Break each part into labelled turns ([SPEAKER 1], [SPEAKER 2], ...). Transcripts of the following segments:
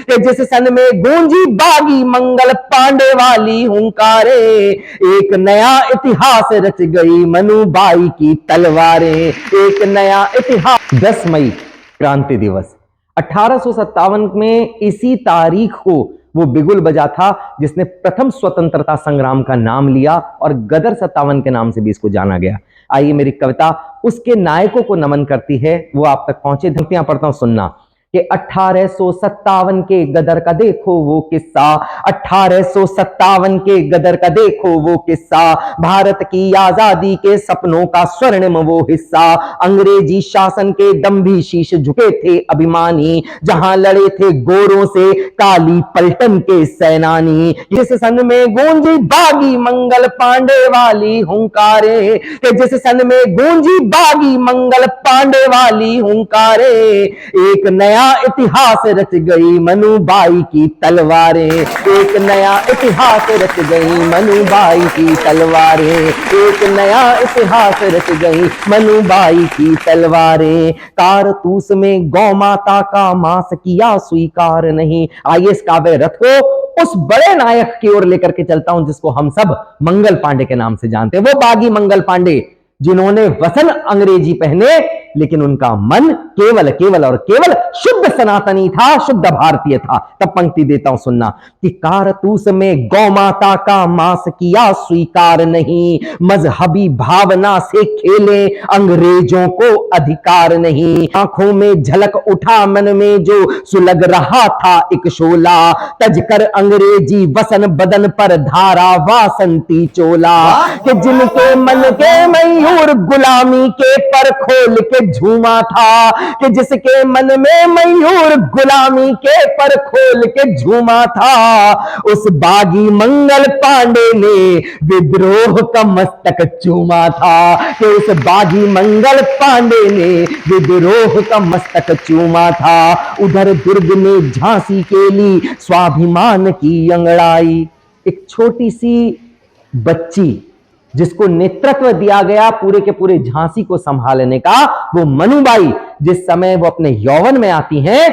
[SPEAKER 1] कि जिस सन में गूंजी बागी मंगल पांडे वाली हुंकारे, एक नया इतिहास रच गई मनुबाई की तलवारें, एक नया इतिहास। 10 मई क्रांति दिवस 1857 में इसी तारीख को वो बिगुल बजा था जिसने प्रथम स्वतंत्रता संग्राम का नाम लिया और गदर 57 के नाम से भी इसको जाना गया। आइए मेरी कविता उसके नायकों को नमन करती है, वो आप तक पहुंचे। धमतियां पढ़ता हूं, सुनना कि 1857 के गदर का देखो वो किस्सा, 1857 के गदर का देखो वो किस्सा, भारत की आजादी के सपनों का स्वर्णिम वो हिस्सा, अंग्रेजी शासन के दंभी शीश झुके थे अभिमानी, जहां लड़े थे गोरों से काली पलटन के सेनानी, जिस सन में गूंजी बागी मंगल पांडे वाली हुंकारे, कि जिस सन में गूंजी बागी मंगल पांडे वाली हुंकारे, एक नया इतिहास रच गई मनुबाई की तलवारें, एक नया इतिहास रच गई मनुबाई की तलवारें, एक नया इतिहास रच गई मनुबाई की तलवारें, कारतूस में गौ माता का मांस किया स्वीकार नहीं। आइए इस काव्य रथ को उस बड़े नायक की ओर लेकर के चलता हूं जिसको हम सब मंगल पांडे के नाम से जानते हैं, वो बागी मंगल पांडे जिन्होंने वसन अंग्रेजी पहने लेकिन उनका मन केवल केवल और केवल शुद्ध सनातनी था, शुद्ध भारतीय था। तब पंक्ति देता हूं, सुनना कि कारतूस में गौ माता का मांस किया स्वीकार नहीं, मजहबी भावना से खेले अंग्रेजों को अधिकार नहीं, आंखों में झलक उठा मन में जो सुलग रहा था एक शोला, तजकर अंग्रेजी वसन बदन पर धारा वासंती चोला, कि जिनके मन के मयूर गुलामी के पर खोल के झूमा था, कि जिसके मन में मयूर गुलामी के पर खोल के झूमा था, उस बागी मंगल पांडे ने विद्रोह का मस्तक चूमा था, कि उस बागी मंगल पांडे ने विद्रोह का मस्तक चूमा था। उधर दुर्ग ने झांसी के लिए स्वाभिमान की अंगड़ाई, एक छोटी सी बच्ची जिसको नेतृत्व दिया गया पूरे के पूरे झांसी को संभालने का, वो मनुबाई, जिस समय वो अपने यौवन में आती हैं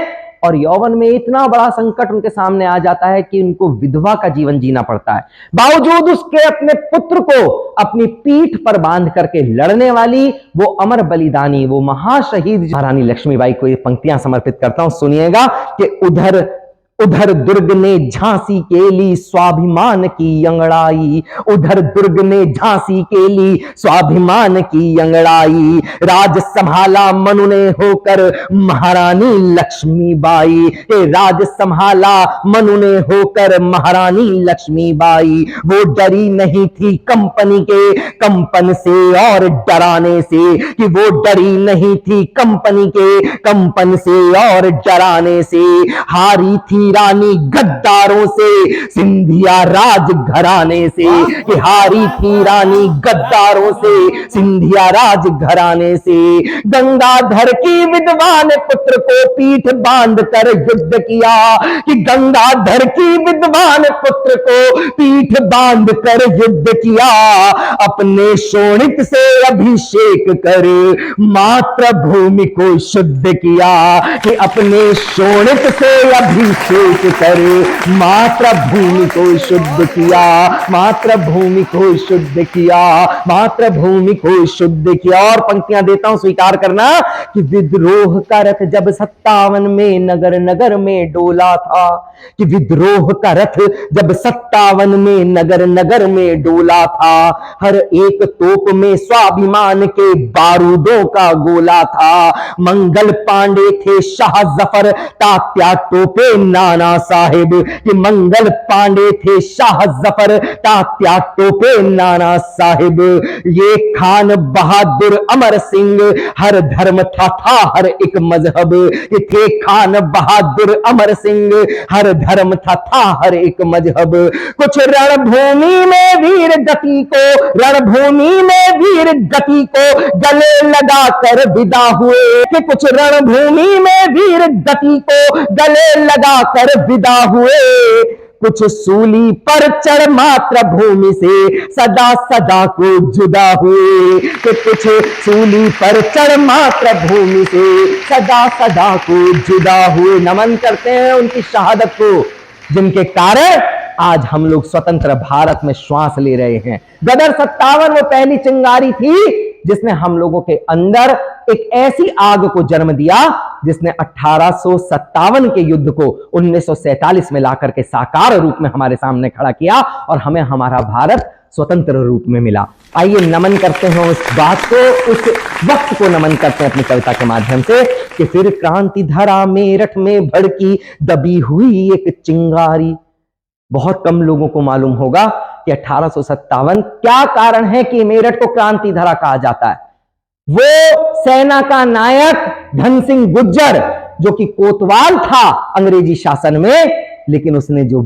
[SPEAKER 1] और यौवन में इतना बड़ा संकट उनके सामने आ जाता है कि उनको विधवा का जीवन जीना पड़ता है, बावजूद उसके अपने पुत्र को अपनी पीठ पर बांध करके लड़ने वाली वो अमर बलिदानी, वो महाशहीद महारानी लक्ष्मीबाई को ये पंक्तियां समर्पित करता हूं। सुनिएगा कि उधर दुर्ग ने झांसी के लिए स्वाभिमान की अंगड़ाई, उधर दुर्ग ने झांसी के लिए स्वाभिमान की अंगड़ाई, राज संभाला मनु ने होकर महारानी लक्ष्मीबाई, राज संभाला मनु ने होकर महारानी लक्ष्मीबाई, वो डरी नहीं थी कंपनी के कंपन से और डराने से, कि वो डरी नहीं थी कंपनी के कंपन से और डराने से, हारी थी रानी गद्दारों से सिंधिया राज घराने से, कि हारी थी रानी गद्दारों से सिंधिया राज घराने से, गंगाधर की विधवा ने पुत्र को पीठ बांध कर युद्ध किया, कि गंगाधर की विधवा ने पुत्र को पीठ बांध कर युद्ध किया, अपने शोणित से अभिषेक कर मातृभूमि को शुद्ध किया, कि अपने शोणित से अभिषेक कर मातृभूमि को शुद्ध किया, मातृभूमि को शुद्ध किया, मातृभूमि को शुद्ध किया। और पंक्तियां देता हूं, स्वीकार करना कि विद्रोह का रथ जब 57 में नगर नगर में डोला था, कि विद्रोह का रथ जब 57 में नगर नगर में डोला था, हर एक तोप में स्वाभिमान के बारूदों का गोला था, मंगल पांडे थे शाह जफर तात्या टोपे नाना साहिब, कि मंगल पांडे थे शाह जफर तात्या टोपे नाना साहिब, ये खान बहादुर अमर सिंह हर धर्म था हर एक मजहब, ये थे खान बहादुर अमर सिंह हर धर्म था हर एक मजहब, कुछ रणभूमि में वीर गति को, रणभूमि में वीर गति को गले लगा कर विदा हुए, कि कुछ रणभूमि में वीर गति को गले लगा कर विदा हुए, कुछ सूली पर चढ़ मात्र भूमि से सदा सदा को जुदा हुए, कि कुछ सूली पर चढ़ मात्र भूमि से सदा सदा को जुदा हुए। नमन करते हैं उनकी शहादत को, जिनके कारण आज हम लोग स्वतंत्र भारत में श्वास ले रहे हैं। गदर 57 वो पहली चिंगारी थी जिसने हम लोगों के अंदर एक ऐसी आग को जन्म दिया जिसने 1857 के युद्ध को 1947 में लाकर के साकार रूप में हमारे सामने खड़ा किया और हमें हमारा भारत स्वतंत्र रूप में मिला। आइए नमन करते हैं उस बात को, उस वक्त को नमन करते हैं अपनी कविता के माध्यम से कि फिर क्रांति धरा मेरठ में भड़की दबी हुई एक चिंगारी। बहुत कम लोगों को मालूम होगा कि 1857 क्या कारण है कि मेरठ को क्रांति धरा कहा जाता है। वो सेना का नायक धन सिंह गुज्जर, जो कि कोतवाल था अंग्रेजी शासन में, लेकिन उसने जो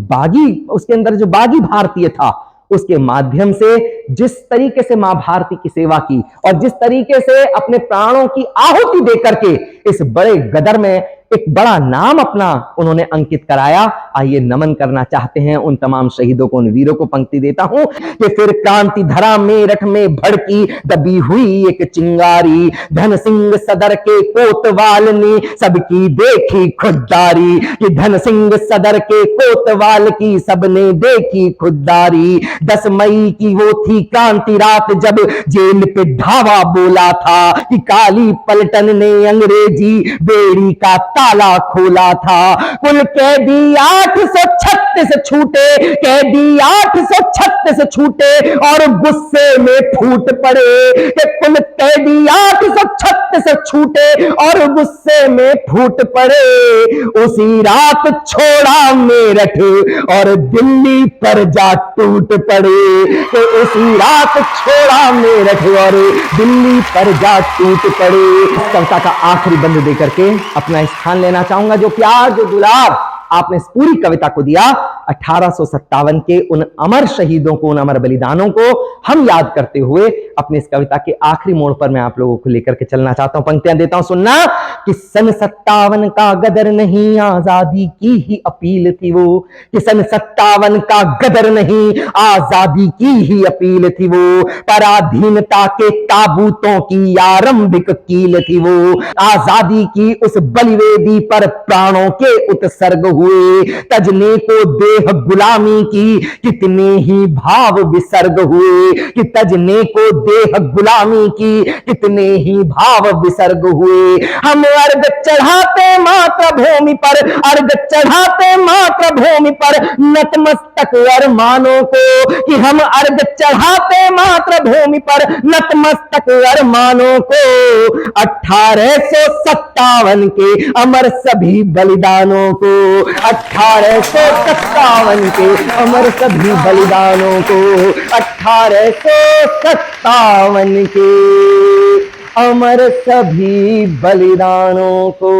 [SPEAKER 1] उसके अंदर जो बागी भारतीय था, उसके माध्यम से जिस तरीके से मां भारती की सेवा की और जिस तरीके से अपने प्राणों की आहुति देकर के इस बड़े गदर में एक बड़ा नाम अपना उन्होंने अंकित कराया। आइए नमन करना चाहते हैं उन तमाम शहीदों को, उन वीरों को। पंक्ति देता हूं कि फिर क्रांति धरा मेरठ में भड़की दबी हुई एक चिंगारी, धन सिंह सदर के कोतवाल ने सबकी देखी खुददारी, कि धन सिंह सदर के कोतवाल की सबने देखी खुददारी। 10 मई की वो थी क्रांति रात जब जेल पे धावा बोला था, कि काली पलटन ने अंग्रेजी बेड़ी का ताला खोला था। कुल कैदी 836 छूटे, कैदी 836 छूटे और गुस्से में फूट पड़े, कि कुल कैदी 836 छूटे और गुस्से में फूट पड़े। उसी रात छोड़ा मेरठ और दिल्ली पर जा टूट पड़े, कि उसी रात छोड़ा मेरठ और दिल्ली पर जा टूट पड़े। इस कविता का आखिरी बंद देकर के अपना स्थान लेना चाहूंगा। जो प्यार, जो दुलार आपने इस पूरी कविता को दिया, 1857 के उन अमर शहीदों को, उन अमर बलिदानों को हम याद करते हुए अपनी इस कविता के आखिरी मोड़ पर मैं आप लोगों को लेकर के चलना चाहता हूं। पंक्तियां देता हूं, सुनना। कि सन 57 का गदर नहीं आजादी की ही अपील थी वो, कि सन 57 का गदर नहीं आजादी की ही अपील थी वो, पराधीनता के ताबूतों की आरंभिक कील थी वो, आजादी की उस बलिवेदी पर प्राणों के उत्सर्ग हुए, तजने को देह गुलामी की कितने ही भाव विसर्ग हुए, कि तजने को देह गुलामी की कितने ही भाव विसर्ग हुए। हम अर्घ चढ़ाते मात्र भूमि पर, अर्घ चढ़ाते मात्र भूमि पर नतमस्तक अरमानों को, कि हम अर्घ चढ़ाते मात्र भूमि पर नतमस्तक अरमानों को। 1857 के अमर सभी बलिदानों को, 1857 के अमर सभी बलिदानों को, 1857 के अमर सभी बलिदानों को।